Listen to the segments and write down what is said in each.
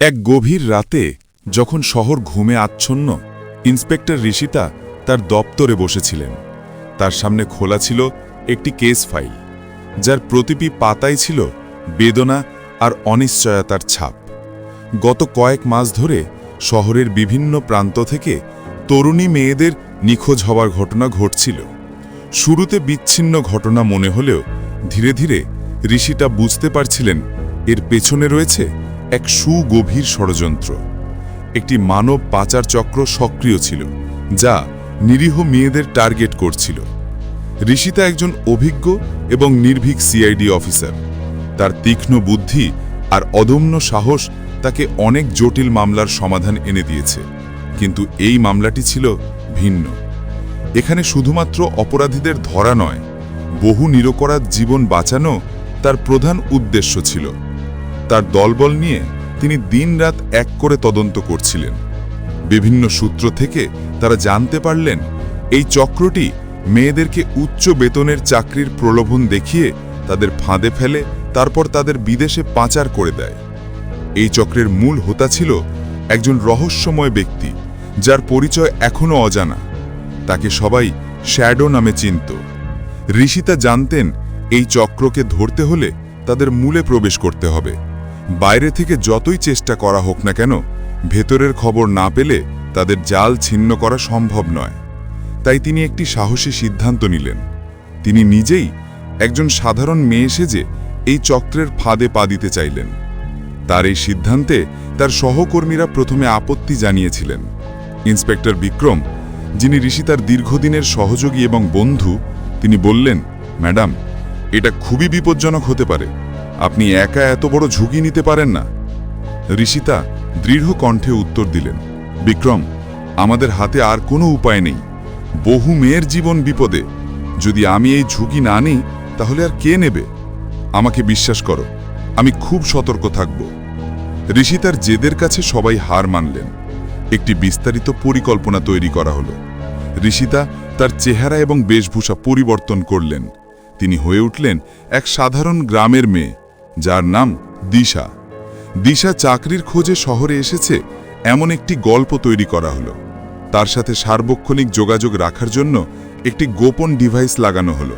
এক গভীর রাতে যখন শহর ঘুমে আচ্ছন্ন, ইন্সপেক্টর ঋষিতা তার দপ্তরে বসেছিলেন। তার সামনে খোলা ছিল একটি কেস ফাইল, যার প্রতিটি পাতায় ছিল বেদনা আর অনিশ্চয়তার ছাপ। গত কয়েক মাস ধরে শহরের বিভিন্ন প্রান্ত থেকে তরুণী মেয়েদের নিখোঁজ হওয়ার ঘটনা ঘটছিল। শুরুতে বিচ্ছিন্ন ঘটনা মনে হলেও ধীরে ধীরে ঋষিতা বুঝতে পারছিলেন এর পেছনে রয়েছে এক সুগভীর ষড়যন্ত্র। একটি মানব পাচার চক্র সক্রিয় ছিল, যা নিরীহ মেয়েদের টার্গেট করছিল। ঋষিতা একজন অভিজ্ঞ এবং নির্ভীক সিআইডি অফিসার। তার তীক্ষ্ণ বুদ্ধি আর অদম্য সাহস তাকে অনেক জটিল মামলার সমাধান এনে দিয়েছে। কিন্তু এই মামলাটি ছিল ভিন্ন। এখানে শুধুমাত্র অপরাধীদের ধরা নয়, বহু নিরপরাধ জীবন বাঁচানো তার প্রধান উদ্দেশ্য ছিল। তার দলবল নিয়ে তিনি দিনরাত এক করে তদন্ত করছিলেন। বিভিন্ন সূত্র থেকে তারা জানতে পারলেন এই চক্রটি মেয়েদেরকে উচ্চ বেতনের চাকরির প্রলোভন দেখিয়ে তাদের ফাঁদে ফেলে, তারপর তাদের বিদেশে পাচার করে দেয়। এই চক্রের মূল হোতা ছিল একজন রহস্যময় ব্যক্তি, যার পরিচয় এখনও অজানা। তাকে সবাই শ্যাডো নামে চিনত। ঋষিতা জানতেন এই চক্রকে ধরতে হলে তাদের মূলে প্রবেশ করতে হবে। বাইরে থেকে যতই চেষ্টা করা হোক না কেন, ভেতরের খবর না পেলে তাদের জাল ছিন্ন করা সম্ভব নয়। তাই তিনি একটি সাহসী সিদ্ধান্ত নিলেন। তিনি নিজেই একজন সাধারণ মেয়ে সেজে এই চক্রের ফাঁদে পা দিতে চাইলেন। তার এই সিদ্ধান্তে তার সহকর্মীরা প্রথমে আপত্তি জানিয়েছিলেন। ইন্সপেক্টর বিক্রম, যিনি ঋষিতার দীর্ঘদিনের সহযোগী এবং বন্ধু, তিনি বললেন, ম্যাডাম, এটা খুবই বিপজ্জনক হতে পারে। আপনি একা এত বড় ঝুঁকি নিতে পারেন না। ঋষিতা দৃঢ় কণ্ঠে উত্তর দিলেন, বিক্রম, আমাদের হাতে আর কোনো উপায় নেই। বহু মেয়ের জীবন বিপদে। যদি আমি এই ঝুঁকি না নিই, তাহলে আর কে নেবে? আমাকে বিশ্বাস করো, আমি খুব সতর্ক থাকব। ঋষিতার জেদের কাছে সবাই হার মানলেন। একটি বিস্তারিত পরিকল্পনা তৈরি করা হলো। ঋষিতা তার চেহারা এবং বেশভূষা পরিবর্তন করলেন। তিনি হয়ে উঠলেন এক সাধারণ গ্রামের মেয়ে, যার নাম দিশা। দিশা চাকরির খোঁজে শহরে এসেছে এমন একটি গল্প তৈরি করা হলো। তার সাথে সার্বক্ষণিক যোগাযোগ রাখার জন্য একটি গোপন ডিভাইস লাগানো হলো,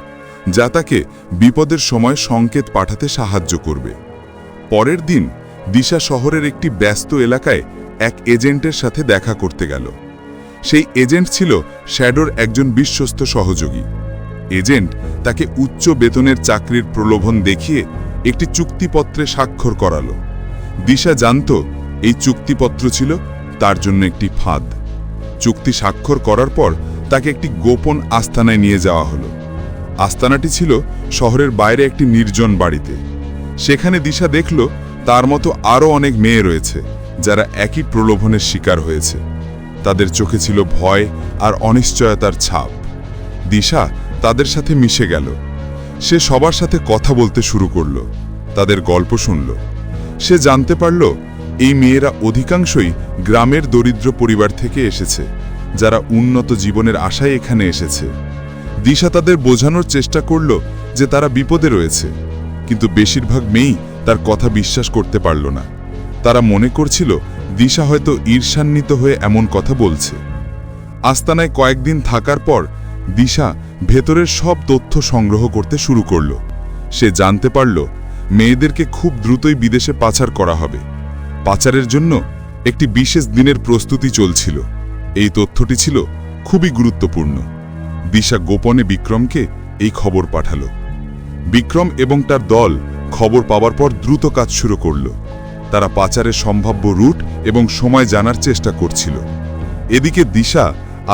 যা তাকে বিপদের সময় সংকেত পাঠাতে সাহায্য করবে। পরের দিন দিশা শহরের একটি ব্যস্ত এলাকায় এক এজেন্টের সাথে দেখা করতে গেল। সেই এজেন্ট ছিল শ্যাডোর একজন বিশ্বস্ত সহযোগী। এজেন্ট তাকে উচ্চ বেতনের চাকরির প্রলোভন দেখিয়ে একটি চুক্তিপত্রে স্বাক্ষর করালো। দিশা জানত এই চুক্তিপত্র ছিল তার জন্য একটি ফাঁদ। চুক্তি স্বাক্ষর করার পর তাকে একটি গোপন আস্তানায় নিয়ে যাওয়া হলো। আস্তানাটি ছিল শহরের বাইরে একটি নির্জন বাড়িতে। সেখানে দিশা দেখল তার মতো আরও অনেক মেয়ে রয়েছে, যারা একই প্রলোভনের শিকার হয়েছে। তাদের চোখে ছিল ভয় আর অনিশ্চয়তার ছাপ। দিশা তাদের সাথে মিশে গেল। সে সবার সাথে কথা বলতে শুরু করল, তাদের গল্প শুনল। সে জানতে পারল এই মেয়েরা অধিকাংশই গ্রামের দরিদ্র পরিবার থেকে এসেছে, যারা উন্নত জীবনের আশায় এখানে এসেছে। দিশা তাদের বোঝানোর চেষ্টা করল যে তারা বিপদে রয়েছে, কিন্তু বেশিরভাগ মেয়েই তার কথা বিশ্বাস করতে পারল না। তারা মনে করছিল দিশা হয়তো ঈর্ষান্বিত হয়ে এমন কথা বলছে। আস্তানায় কয়েকদিন থাকার পর দিশা ভেতরের সব তথ্য সংগ্রহ করতে শুরু করল। সে জানতে পারল মেয়েদেরকে খুব দ্রুতই বিদেশে পাচার করা হবে। পাচারের জন্য একটি বিশেষ দিনের প্রস্তুতি চলছিল। এই তথ্যটি ছিল খুবই গুরুত্বপূর্ণ। দিশা গোপনে বিক্রমকে এই খবর পাঠালো। বিক্রম এবং তার দল খবর পাওয়ার পর দ্রুত কাজ শুরু করল। তারা পাচারের সম্ভাব্য রুট এবং সময় জানার চেষ্টা করছিল। এদিকে দিশা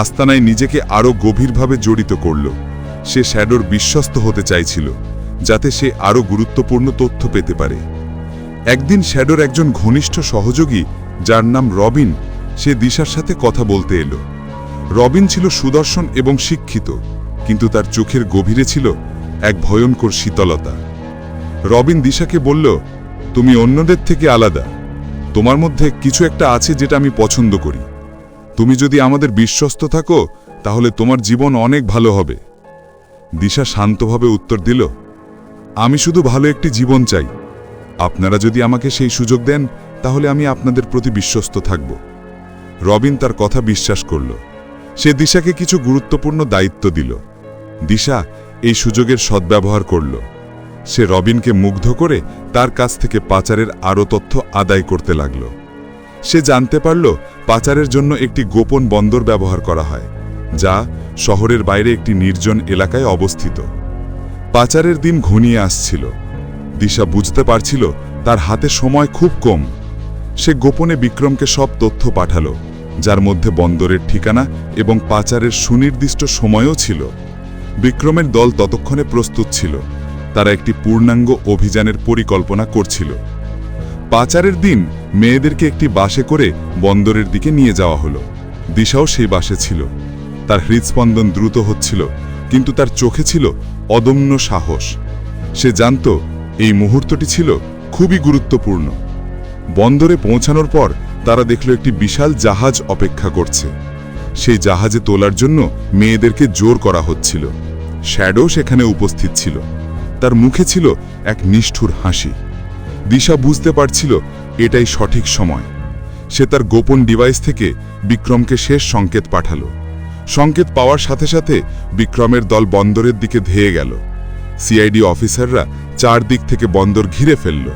আস্তানায় নিজেকে আরও গভীরভাবে জড়িত করল। সে শ্যাডোর বিশ্বস্ত হতে চাইছিল, যাতে সে আরও গুরুত্বপূর্ণ তথ্য পেতে পারে। একদিন শ্যাডোর একজন ঘনিষ্ঠ সহযোগী, যার নাম রবিন, সে দিশার সাথে কথা বলতে এলো। রবিন ছিল সুদর্শন এবং শিক্ষিত, কিন্তু তার চোখের গভীরে ছিল এক ভয়ঙ্কর শীতলতা। রবিন দিশাকে বলল, তুমি অন্যদের থেকে আলাদা। তোমার মধ্যে কিছু একটা আছে যেটা আমি পছন্দ করি। তুমি যদি আমাদের বিশ্বস্ত থাকো, তাহলে তোমার জীবন অনেক ভালো হবে। দিশা শান্তভাবে উত্তর দিল, আমি শুধু ভালো একটি জীবন চাই। আপনারা যদি আমাকে সেই সুযোগ দেন, তাহলে আমি আপনাদের প্রতি বিশ্বস্ত থাকব। রবিন তার কথা বিশ্বাস করল। সে দিশাকে কিছু গুরুত্বপূর্ণ দায়িত্ব দিল। দিশা এই সুযোগের সদ্ব্যবহার করল। সে রবিনকে মুগ্ধ করে তার কাছ থেকে পাচারের আরও তথ্য আদায় করতে লাগল। সে জানতে পারল পাচারের জন্য একটি গোপন বন্দর ব্যবহার করা হয়, যা শহরের বাইরে একটি নির্জন এলাকায় অবস্থিত। পাচারের দিন ঘনিয়ে আসছিল। দিশা বুঝতে পারছিল তার হাতে সময় খুব কম। সে গোপনে বিক্রমকে সব তথ্য পাঠালো, যার মধ্যে বন্দরের ঠিকানা এবং পাচারের সুনির্দিষ্ট সময়ও ছিল। বিক্রমের দল ততক্ষণে প্রস্তুত ছিল। তারা একটি পূর্ণাঙ্গ অভিযানের পরিকল্পনা করছিল। পাচারের দিন মেয়েদেরকে একটি বাসে করে বন্দরের দিকে নিয়ে যাওয়া হলো। দিশাও সেই বাসে ছিল। তার হৃদস্পন্দন দ্রুত হচ্ছিল, কিন্তু তার চোখে ছিল অদম্য সাহস। সে জানত এই মুহূর্তটি ছিল খুবই গুরুত্বপূর্ণ। বন্দরে পৌঁছানোর পর তারা দেখল একটি বিশাল জাহাজ অপেক্ষা করছে। সেই জাহাজে তোলার জন্য মেয়েদেরকে জোর করা হচ্ছিল। শ্যাডো সেখানে উপস্থিত ছিল। তার মুখে ছিল এক নিষ্ঠুর হাসি। দিশা বুঝতে পারছিল এটাই সঠিক সময়। সে তার গোপন ডিভাইস থেকে বিক্রমকে শেষ সংকেত পাঠালো। সংকেত পাওয়ার সাথে সাথে বিক্রমের দল বন্দরের দিকে ধেয়ে গেল। সিআইডি অফিসাররা চারদিক থেকে বন্দর ঘিরে ফেলল।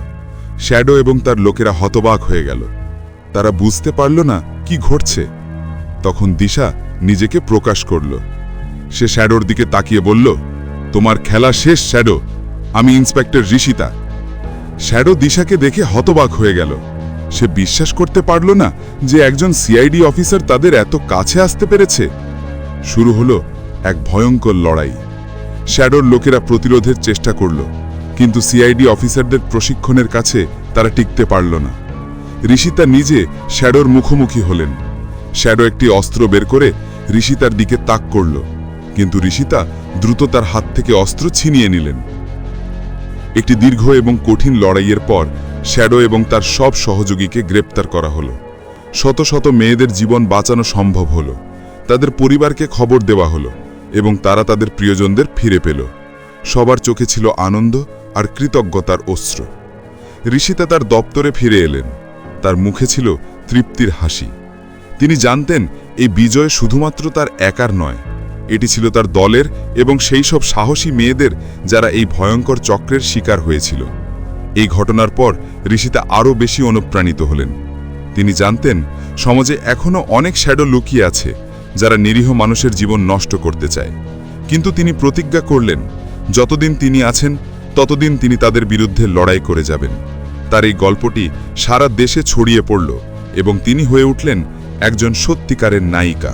শ্যাডো এবং তার লোকেরা হতবাক হয়ে গেল। তারা বুঝতে পারল না কি ঘটছে। তখন দিশা নিজেকে প্রকাশ করল। সে শ্যাডোর দিকে তাকিয়ে বলল, তোমার খেলা শেষ শ্যাডো, আমি ইন্সপেক্টর ঋষিতা। শ্যাডো দিশাকে দেখে হতবাক হয়ে গেল। সে বিশ্বাস করতে পারল না যে একজন সিআইডি অফিসার তাদের এত কাছে আসতে পেরেছে। শুরু হলো এক ভয়ঙ্কর লড়াই। শ্যাডোর লোকেরা প্রতিরোধের চেষ্টা করল, কিন্তু সিআইডি অফিসারদের প্রশিক্ষণের কাছে তারা টিকতে পারল না। ঋষিতা নিজে শ্যাডোর মুখোমুখি হলেন। শ্যাডো একটি অস্ত্র বের করে ঋষিতার দিকে তাক করল, কিন্তু ঋষিতা দ্রুত তার হাত থেকে অস্ত্র ছিনিয়ে নিলেন। একটি দীর্ঘ এবং কঠিন লড়াইয়ের পর শ্যাডো এবং তার সব সহযোগীকে গ্রেপ্তার করা হলো। শত শত মেয়েদের জীবন বাঁচানো সম্ভব হলো। তাদের পরিবারকে খবর দেওয়া হলো এবং তারা তাদের প্রিয়জনদের ফিরে পেল। সবার চোখে ছিল আনন্দ আর কৃতজ্ঞতার অশ্র। ঋষিতা তার দপ্তরে ফিরে এলেন। তার মুখে ছিল তৃপ্তির হাসি। তিনি জানতেন এই বিজয় শুধুমাত্র তার একার নয়, এটি ছিল তার দলের এবং সেই সব সাহসী মেয়েদের যারা এই ভয়ঙ্কর চক্রের শিকার হয়েছিল। এই ঘটনার পর ঋষিতা আরও বেশি অনুপ্রাণিত হলেন। তিনি জানতেন সমাজে এখনও অনেক শ্যাডো লুকিয়ে আছে যারা নিরীহ মানুষের জীবন নষ্ট করতে চায়। কিন্তু তিনি প্রতিজ্ঞা করলেন, যতদিন তিনি আছেন ততদিন তিনি তাদের বিরুদ্ধে লড়াই করে যাবেন। তার এই গল্পটি সারা দেশে ছড়িয়ে পড়ল এবং তিনি হয়ে উঠলেন একজন সত্যিকারের নায়িকা।